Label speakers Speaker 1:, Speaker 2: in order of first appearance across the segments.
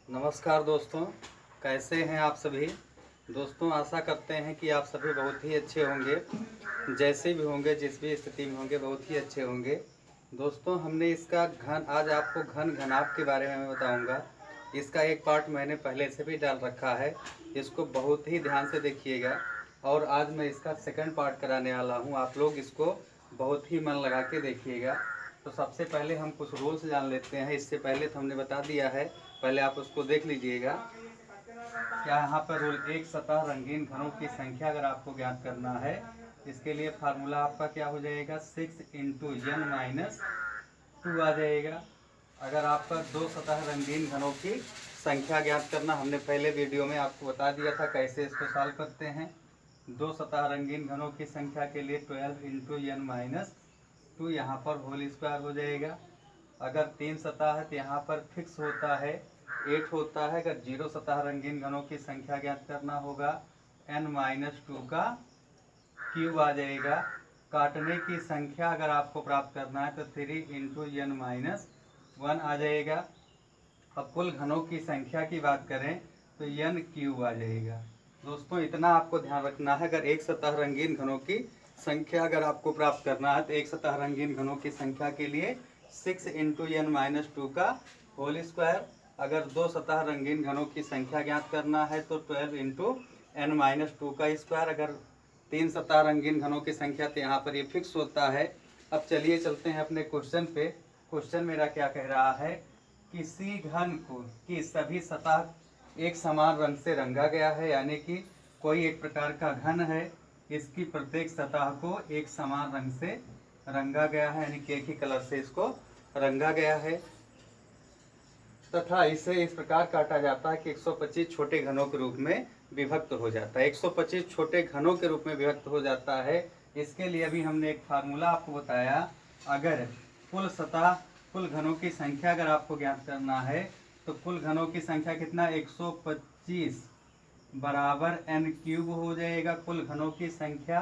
Speaker 1: नमस्कार दोस्तों, कैसे हैं आप सभी। दोस्तों आशा करते हैं कि आप सभी बहुत ही अच्छे होंगे। जैसे भी होंगे, जिस भी स्थिति में होंगे, बहुत ही अच्छे होंगे। दोस्तों हमने इसका आज आपको घनाभ के बारे में मैं बताऊंगा। इसका एक पार्ट मैंने पहले से भी डाल रखा है, इसको बहुत ही ध्यान से देखिएगा। और आज मैं इसका सेकंड पार्ट कराने वाला हूँ, आप लोग इसको बहुत ही मन लगा के देखिएगा। तो सबसे पहले हम कुछ रूल्स जान लेते हैं। इससे पहले तो हमने बता दिया है, पहले आप उसको देख लीजिएगा। क्या यहाँ पर रूल एक, सतह रंगीन घनों की संख्या अगर आपको ज्ञात करना है, इसके लिए फार्मूला आपका क्या हो जाएगा, 6 इंटू n माइनस 2 आ जाएगा। अगर आपका दो सतह रंगीन घनों की संख्या ज्ञात करना, हमने पहले वीडियो में आपको बता दिया था कैसे इसको सॉल्व करते हैं। दो सतह रंगीन घनों की संख्या के लिए 12 इंटू n माइनस 2 यहाँ पर होल स्क्वायर हो जाएगा। अगर तीन सतह है तो यहाँ पर फिक्स होता है 8 होता है। अगर जीरो सतह रंगीन घनों की संख्या ज्ञात करना होगा, n माइनस 2 का क्यूब आ जाएगा। काटने की संख्या अगर आपको प्राप्त करना है तो 3 इंटू n माइनस 1 आ जाएगा। अब कुल घनों की संख्या की बात करें तो n क्यूब आ जाएगा। दोस्तों इतना आपको ध्यान रखना है, अगर एक सतह रंगीन घनों की संख्या अगर आपको प्राप्त करना है तो एक सतह रंगीन घनों की संख्या के लिए 6 इंटू n माइनस 2 का होल स्क्वायर। अगर दो सतह रंगीन घनों की संख्या ज्ञात करना है तो 12 इंटू n माइनस 2 का स्क्वायर। अगर तीन सतह रंगीन घनों की संख्या तो यहाँ पर ये फिक्स होता है। अब चलिए चलते हैं अपने क्वेश्चन पे। क्वेश्चन मेरा क्या कह रहा है, किसी घन को की सभी सतह एक समान रंग से रंगा गया है, यानी कि कोई एक प्रकार का घन है, इसकी प्रत्येक सतह को एक समान रंग से रंगा गया है, यानी कि एक ही कलर से इसको रंगा गया है, तथा इसे इस प्रकार काटा जाता है कि 125 छोटे घनों के रूप में विभक्त हो जाता है। 125 छोटे घनों के रूप में विभक्त हो जाता है। इसके लिए अभी हमने एक फार्मूला आपको बताया। अगर कुल घनों की संख्या अगर आपको ज्ञात करना है तो कुल घनों की संख्या कितना, 125 बराबर n क्यूब हो जाएगा। कुल घनों की संख्या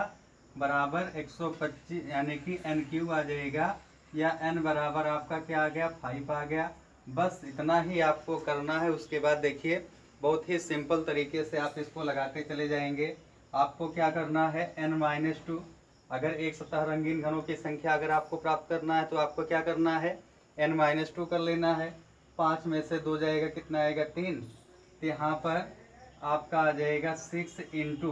Speaker 1: बराबर 125 यानी कि n क्यूब आ जाएगा, या n बराबर आपका क्या आ गया, 5 आ गया। बस इतना ही आपको करना है। उसके बाद देखिए बहुत ही सिंपल तरीके से आप इसको लगाते चले जाएंगे। आपको क्या करना है, n माइनस 2, अगर एक सतह रंगीन घनों की संख्या अगर आपको प्राप्त करना है तो आपको क्या करना है, n माइनस 2 कर लेना है। 5 में से 2 जाएगा, कितना आएगा, 3। तो यहाँ पर आपका आ जाएगा 6 इंटू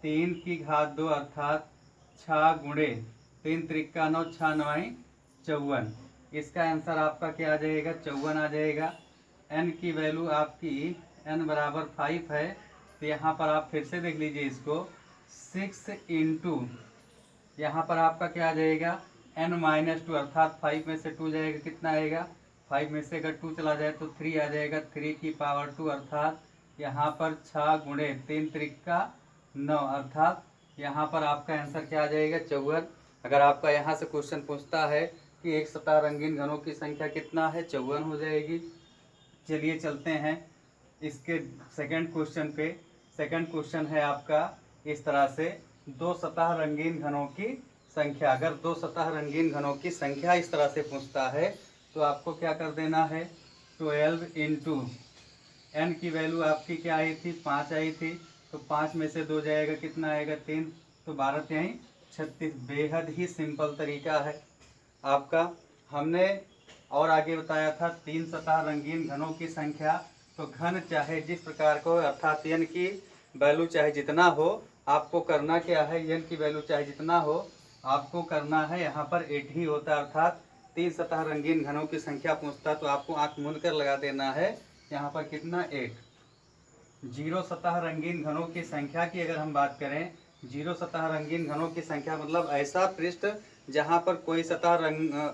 Speaker 1: 3 की घात 2 अर्थात 6 गुणे 3 त्रिका 9, 6 9 54। इसका आंसर आपका क्या आ जाएगा, 54 आ जाएगा। n की वैल्यू आपकी n बराबर 5 है, तो यहाँ पर आप फिर से देख लीजिए इसको, 6 इंटू यहाँ पर आपका क्या आ जाएगा, n माइनस 2 अर्थात 5 में से 2 जाएगा, कितना आएगा, 5 में से अगर 2 चला जाए तो 3 आ जाएगा। 3 की पावर 2 अर्थात यहाँ पर 6 गुणे 3 त्रिका 9 अर्थात यहाँ पर आपका आंसर क्या आ जाएगा, 54। अगर आपका यहाँ से क्वेश्चन पूछता है कि एक सतह रंगीन घनों की संख्या कितना है, 54 हो जाएगी। चलिए चलते हैं इसके सेकंड क्वेश्चन पे। सेकंड क्वेश्चन है आपका इस तरह से, दो सतह रंगीन घनों की संख्या, अगर दो सतह रंगीन घनों की संख्या इस तरह से पूछता है तो आपको क्या कर देना है, 12 इंटू n की वैल्यू आपकी क्या आई थी, 5 आई थी, तो 5 में से 2 जाएगा, कितना आएगा, 3, तो 12 3 36। बेहद ही सिंपल तरीका है आपका। हमने और आगे बताया था तीन सतह रंगीन घनों की संख्या, तो घन चाहे जिस प्रकार को अर्थात n की वैल्यू चाहे जितना हो, आपको करना क्या है, n की वैल्यू चाहे जितना हो आपको करना है, यहाँ पर 8 ही होता है। अर्थात तीन सतह रंगीन घनों की संख्या पूछता तो आपको आंख मूंद कर लगा देना है, यहाँ पर कितना, 8। जीरो सतह रंगीन घनों की संख्या की अगर हम बात करें, जीरो सतह रंगीन घनों की संख्या मतलब ऐसा पृष्ठ जहाँ पर कोई सतह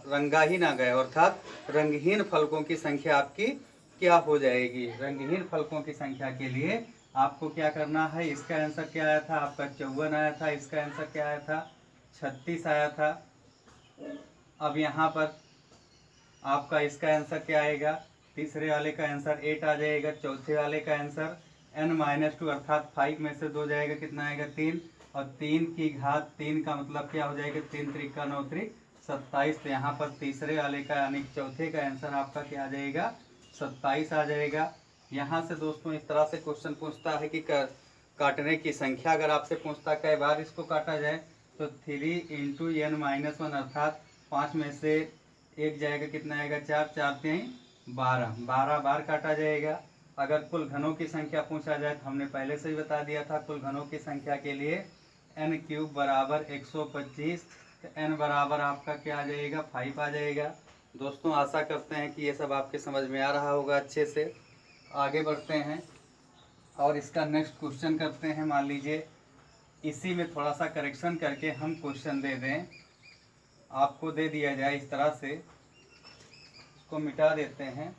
Speaker 1: रंगा ही ना गया, अर्थात रंगहीन फलकों की संख्या आपकी क्या हो जाएगी। रंगहीन फलकों की संख्या के लिए आपको क्या करना है, इसका आंसर क्या आया था आपका, 54 आया था। इसका आंसर क्या आया था, 36 आया था। अब यहाँ पर आपका इसका आंसर क्या आएगा, तीसरे वाले का आंसर 8 आ जाएगा। चौथे वाले का आंसर n माइनस 2 अर्थात 5 में से 2 जाएगा, कितना आएगा, 3, और 3 की घात 3 का मतलब क्या हो जाएगा, 3 त्रिका 9 त्रिक 27। तो यहाँ पर तीसरे वाले का यानी चौथे का आंसर आपका क्या आ जाएगा, 27 आ जाएगा। यहाँ से दोस्तों इस तरह से क्वेश्चन पूछता है कि काटने की संख्या अगर आपसे पूछता कई बार इसको काटा जाए तो 3 इंटू n माइनस 1 अर्थात 5 में से 1 जाएगा, कितना आएगा 4, 4 3 12, 12 बार काटा जाएगा। अगर कुल घनों की संख्या पूछा जाए तो हमने पहले से ही बता दिया था, कुल घनों की संख्या के लिए n क्यूब बराबर 125, तो n बराबर आपका क्या आ जाएगा 5 आ जाएगा। दोस्तों आशा करते हैं कि ये सब आपके समझ में आ रहा होगा अच्छे से। आगे बढ़ते हैं और इसका नेक्स्ट क्वेश्चन करते हैं। मान लीजिए इसी में थोड़ा सा करेक्शन करके हम क्वेश्चन दे दें, आपको दे दिया जाए इस तरह से, इसको मिटा देते हैं,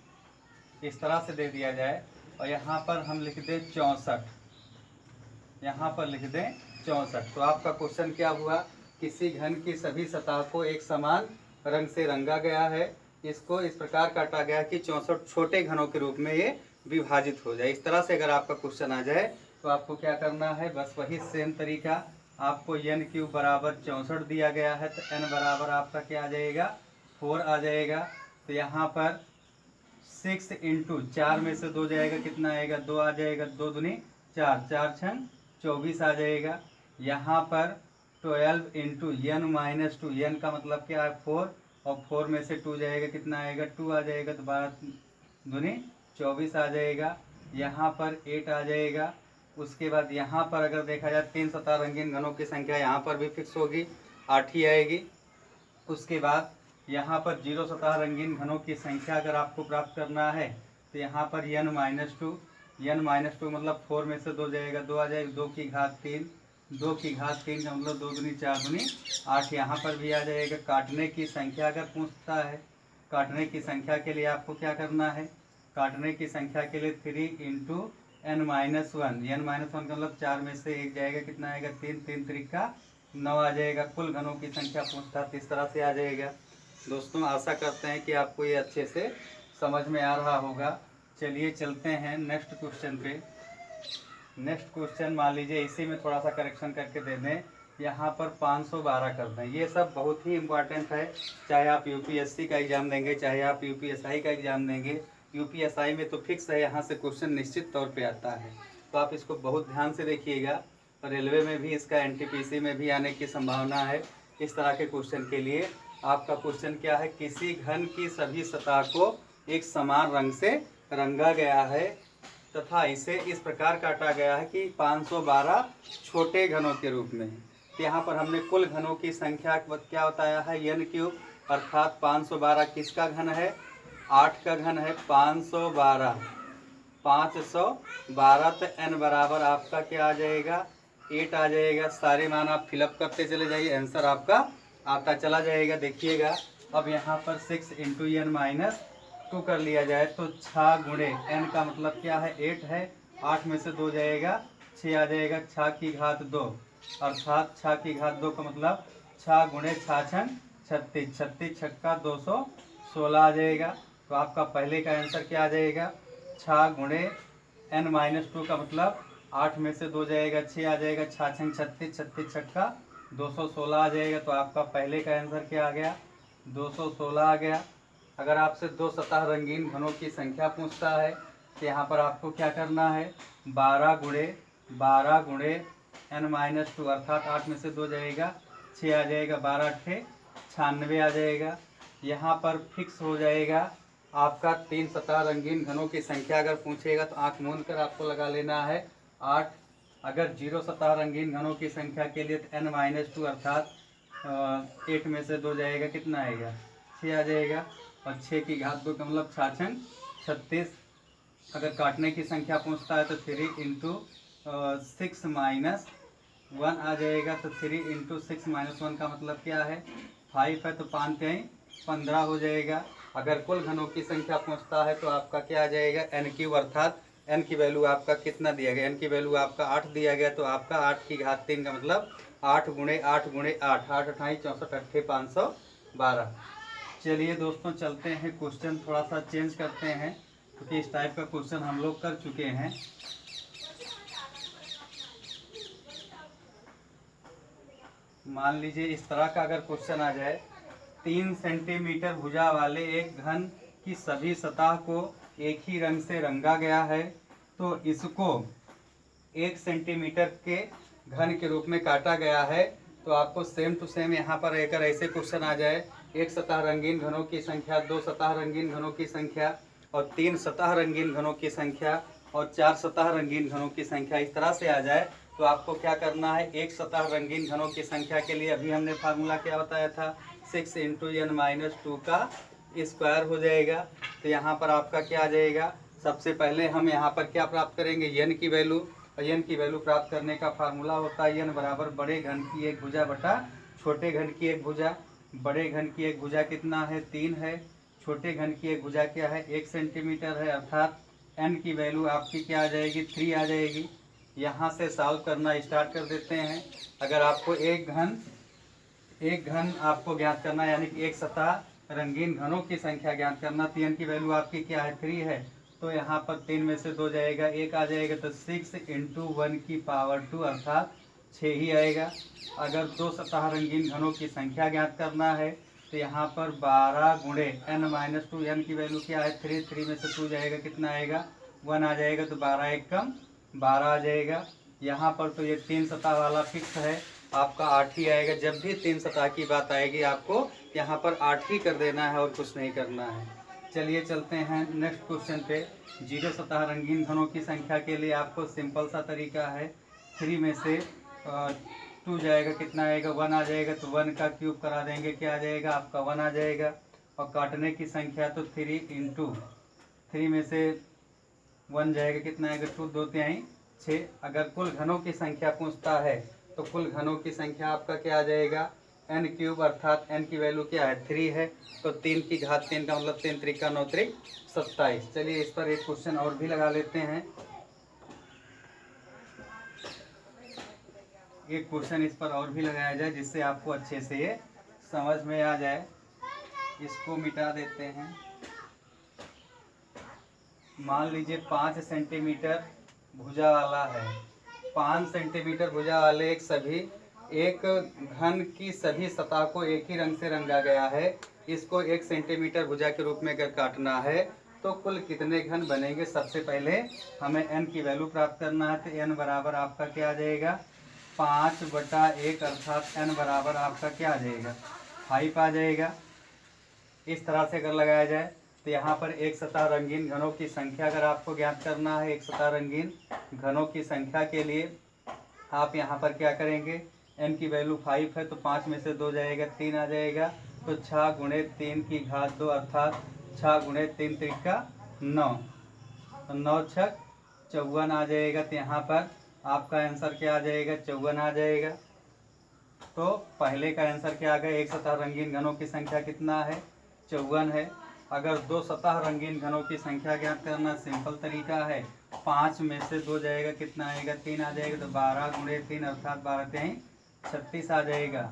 Speaker 1: इस तरह से दे दिया जाए और यहाँ पर हम लिख दें 64, यहाँ पर लिख दें 64। तो आपका क्वेश्चन क्या हुआ, किसी घन की सभी सतह को एक समान रंग से रंगा गया है, इसको इस प्रकार काटा गया कि 64 छोटे घनों के रूप में ये विभाजित हो जाए। इस तरह से अगर आपका क्वेश्चन आ जाए तो आपको क्या करना है, बस वही सेम तरीका, आपको n क्यूब बराबर 64 दिया गया है तो n बराबर आपका क्या आ जाएगा 4 आ जाएगा। तो यहाँ पर 6 इंटू 4 में से 2 जाएगा, कितना आएगा 2 आ जाएगा, 2 दूनी 4, 4 छंग 24 आ जाएगा। यहाँ पर 12 इंटू n माइनस 2, n का मतलब क्या है 4, और 4 में से 2 जाएगा, कितना आएगा 2 आ जाएगा, तो 12 दूनी 24 आ जाएगा। यहाँ पर 8 आ जाएगा। उसके बाद यहाँ पर अगर देखा जाए 3 सतह रंगीन घनों की संख्या यहाँ पर भी फिक्स होगी, 8 ही आएगी। उसके बाद यहाँ पर 0 सतह रंगीन घनों की संख्या अगर आपको प्राप्त करना है तो यहाँ पर n माइनस 2 मतलब 4 में से 2 जाएगा, 2 आ जाएगा, 2 की घात 3, 2 की घात 3 का मतलब 2 दूनी 4 दूनी 8, यहाँ पर भी आ जाएगा। काटने की संख्या अगर पूछता है, काटने की संख्या के लिए आपको क्या करना है, काटने की संख्या के लिए 3 इंटू n माइनस 1, का मतलब 4 में से 1 जाएगा, कितना आएगा 3, 3 त्रिका 9 आ जाएगा। कुल घनों की संख्या पूछता है, इस तरह से आ जाएगा। दोस्तों आशा करते हैं कि आपको ये अच्छे से समझ में आ रहा होगा। चलिए चलते हैं नेक्स्ट क्वेश्चन पे। नेक्स्ट क्वेश्चन मान लीजिए इसी में थोड़ा सा करेक्शन करके दे दें, यहाँ पर 512 कर दें। ये सब बहुत ही इम्पोर्टेंट है, चाहे आप यूपीएससी का एग्ज़ाम देंगे, चाहे आप यूपीएसआई का एग्ज़ाम देंगे। यूपीएसआई में तो फिक्स है, यहाँ से क्वेश्चन निश्चित तौर पे आता है, तो आप इसको बहुत ध्यान से देखिएगा। रेलवे में भी इसका एनटीपीसी में भी आने की संभावना है। इस तरह के क्वेश्चन के लिए आपका क्वेश्चन क्या है, किसी घन की सभी सतह को एक समान रंग से रंगा गया है तथा इसे इस प्रकार काटा गया है कि 512 छोटे घनों के रूप में। तो यहाँ पर हमने कुल घनों की संख्या क्या बताया है, n क्यूब, अर्थात 512 किसका घन है, 8 का घन है। 512 तो n बराबर आपका क्या आ जाएगा 8 आ जाएगा। सारे मान आप फिलअप करते चले जाइए, आंसर आपका आता चला जाएगा। देखिएगा अब यहाँ पर 6 इंटू n माइनस 2 कर लिया जाए तो 6 गुणे n का मतलब क्या है 8 है, 8 में से 2 जाएगा 6 आ जाएगा, 6 की घात 2, अर्थात 6 की घात 2 का मतलब 6 गुणे 6 छंग 36, 36 छक्का 216 आ जाएगा। तो आपका पहले का आंसर क्या आ जाएगा 6 गुणे n माइनस 2 का मतलब 8 में से 2 जाएगा 6 आ जाएगा, 6 छंग 36, 36 छक्का 216 आ जाएगा। तो आपका पहले का आंसर क्या आ गया 216 आ गया। अगर आपसे 2 सतह रंगीन घनों की संख्या पूछता है तो यहाँ पर आपको क्या करना है 12 गुणे n माइनस 2, अर्थात 8 में से 2 जाएगा 6 आ जाएगा, 12 अट्ठे 96 आ जाएगा। यहाँ पर फिक्स हो जाएगा आपका 3 सतह रंगीन घनों की संख्या अगर पूछेगा तो आँख मूंद कर आपको लगा लेना है 8। अगर 0 सतह रंगीन घनों की संख्या के लिए तो n माइनस 2 अर्थात 8 में से 2 जाएगा, कितना आएगा 6 आ जाएगा, और 6 की घात 2 का मतलब 6 छंग 36। अगर काटने की संख्या पूछता है तो 3 इंटू 6 माइनस 1 आ जाएगा। तो 3 इंटू 6 माइनस 1 का मतलब क्या है 5 है, तो 5 3 15 हो जाएगा। अगर कुल घनों की संख्या पूछता है तो आपका क्या आ जाएगा n क्यूब, अर्थात n की वैल्यू आपका कितना दिया गया, n की वैल्यू आपका 8 दिया गया, तो आपका 8 की घात 3 का मतलब 8 गुणे 8 गुणे 8, 8 अट्ठाई 64 अट्ठे 512। चलिए दोस्तों चलते हैं, क्वेश्चन थोड़ा सा चेंज करते हैं क्योंकि इस टाइप का क्वेश्चन हम लोग कर चुके हैं। मान लीजिए इस तरह का अगर क्वेश्चन आ जाए, 3 सेंटीमीटर भुजा वाले एक घन की सभी सतह को एक ही रंग से रंगा गया है तो इसको 1 सेंटीमीटर के घन के रूप में काटा गया है। तो आपको सेम टू सेम यहाँ पर अगर ऐसे क्वेश्चन आ जाए, 1 सतह रंगीन घनों की संख्या, 2 सतह रंगीन घनों की संख्या और 3 सतह रंगीन घनों की संख्या और 4 सतह रंगीन घनों की संख्या, इस तरह से आ जाए तो आपको क्या करना है, 1 सतह रंगीन घनों की संख्या के लिए अभी हमने फार्मूला क्या बताया था, 6 × n-2 का स्क्वायर हो जाएगा। तो यहाँ पर आपका क्या आ जाएगा, सबसे पहले हम यहाँ पर क्या प्राप्त करेंगे, n की वैल्यू। और n की वैल्यू प्राप्त करने का फार्मूला होता है n बराबर बड़े घन की एक भुजा बटा छोटे घन की एक भुजा। बड़े घन की एक भुजा कितना है, 3 है। छोटे घन की एक भुजा क्या है, 1 सेंटीमीटर है, अर्थात n की वैल्यू आपकी क्या आ जाएगी, 3 आ जाएगी। यहाँ से सॉल्व करना स्टार्ट कर देते हैं। अगर आपको एक घन आपको ज्ञात करना है, यानी कि एक सतह रंगीन घनों की संख्या ज्ञात करना, तो n की वैल्यू आपकी क्या है, 3 है। तो यहाँ पर 3 में से 2 जाएगा, 1 आ जाएगा, तो 6 × 1 की पावर 2 अर्थात 6 ही आएगा। अगर 2 सतह रंगीन घनों की संख्या ज्ञात करना है तो यहाँ पर 12 × n-2, n की वैल्यू क्या है, 3 में से 2 जाएगा, कितना आएगा, 1 आ जाएगा, तो 12 1 कम 12 आ जाएगा। यहाँ पर तो ये 3 सतह वाला फिक्स है, आपका 8 ही आएगा। जब भी 3 सतह की बात आएगी आपको यहाँ पर 8 ही कर देना है और कुछ नहीं करना है। चलिए चलते हैं नेक्स्ट क्वेश्चन पे। 0 सतह रंगीन घनों की संख्या के लिए आपको सिंपल सा तरीका है, 3 में से 2 जाएगा, कितना आएगा, 1 आ जाएगा, तो 1 का क्यूब करा देंगे, क्या आ जाएगा, आपका 1 आ जाएगा। और काटने की संख्या तो 3 × 3 में से 1 जाएगा, कितना आएगा, 2 2 3 6। अगर कुल घनों की संख्या पूछता है तो कुल घनों की संख्या आपका क्या आ जाएगा, n³ अर्थात n की वैल्यू क्या है, 3 है। तो 3 की घात 3 का मतलब 3 × 3 = 9 × 27। चलिए इस पर एक क्वेश्चन और भी लगा लेते हैं। एक क्वेश्चन इस पर और भी लगाया जाए जिससे आपको अच्छे से ये समझ में आ जाए। इसको मिटा देते हैं। मान लीजिए 5 सेंटीमीटर भुजा वाला है, 5 सेंटीमीटर भुजा वाले एक घन की सभी सतह को एक ही रंग से रंगा गया है। इसको 1 सेंटीमीटर भुजा के रूप में अगर काटना है तो कुल कितने घन बनेंगे। सबसे पहले हमें n की वैल्यू प्राप्त करना है, तो n बराबर आपका क्या आ जाएगा, 5/1 अर्थात n बराबर आपका क्या आ जाएगा, 5 आ जाएगा। इस तरह से अगर लगाया जाए तो यहाँ पर एक सतह रंगीन घनों की संख्या अगर आपको ज्ञात करना है, एक सतह रंगीन घनों की संख्या के लिए आप यहाँ पर क्या करेंगे, n की वैल्यू 5 है तो 5 में से 2 जाएगा, 3 आ जाएगा, तो 6 × 3 की घात 2 अर्थात 6 × 3 = 9, तो 9 × 6 = 54 आ जाएगा। तो यहाँ पर आपका आंसर क्या आ जाएगा, 54 आ जाएगा। तो पहले का आंसर क्या आ गया, एक सतह रंगीन घनों की संख्या कितना है, 54 है। अगर 2 सतह रंगीन घनों की संख्या ज्ञात करना सिंपल तरीका है, 5 में से 2 जाएगा, कितना आएगा, 3 आ जाएगा, तो 12 × 3 अर्थात 12 × 3 = 36 आ जाएगा।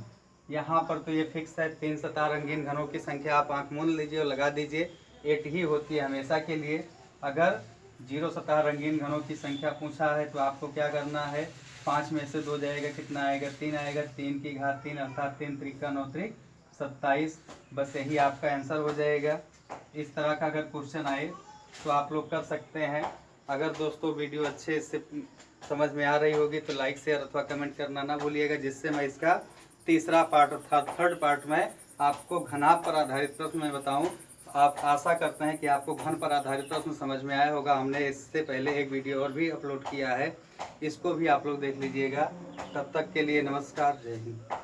Speaker 1: यहाँ पर तो ये फिक्स है, 3 सतह रंगीन घनों की संख्या आप आंख मूंद लीजिए और लगा दीजिए, 8 ही होती है हमेशा के लिए। अगर 0 सतह रंगीन घनों की संख्या पूछा है तो आपको क्या करना है, 5 में से 2 जाएगा, कितना आएगा, 3 आएगा, 3 की घात 3 अर्थात 3 × 3 = 9 × 27। बस यही आपका आंसर हो जाएगा। इस तरह का अगर क्वेश्चन आए तो आप लोग कर सकते हैं। अगर दोस्तों वीडियो अच्छे से समझ में आ रही होगी तो लाइक शेयर अथवा कमेंट करना ना भूलिएगा, जिससे मैं इसका तीसरा पार्ट अर्थात 3rd पार्ट में आपको घनाभ पर आधारित प्रश्न में बताऊं। आप आशा करते हैं कि आपको घन पर आधारित प्रश्न समझ में आया होगा। हमने इससे पहले एक वीडियो और भी अपलोड किया है, इसको भी आप लोग देख लीजिएगा। तब तक के लिए नमस्कार, जय हिंद।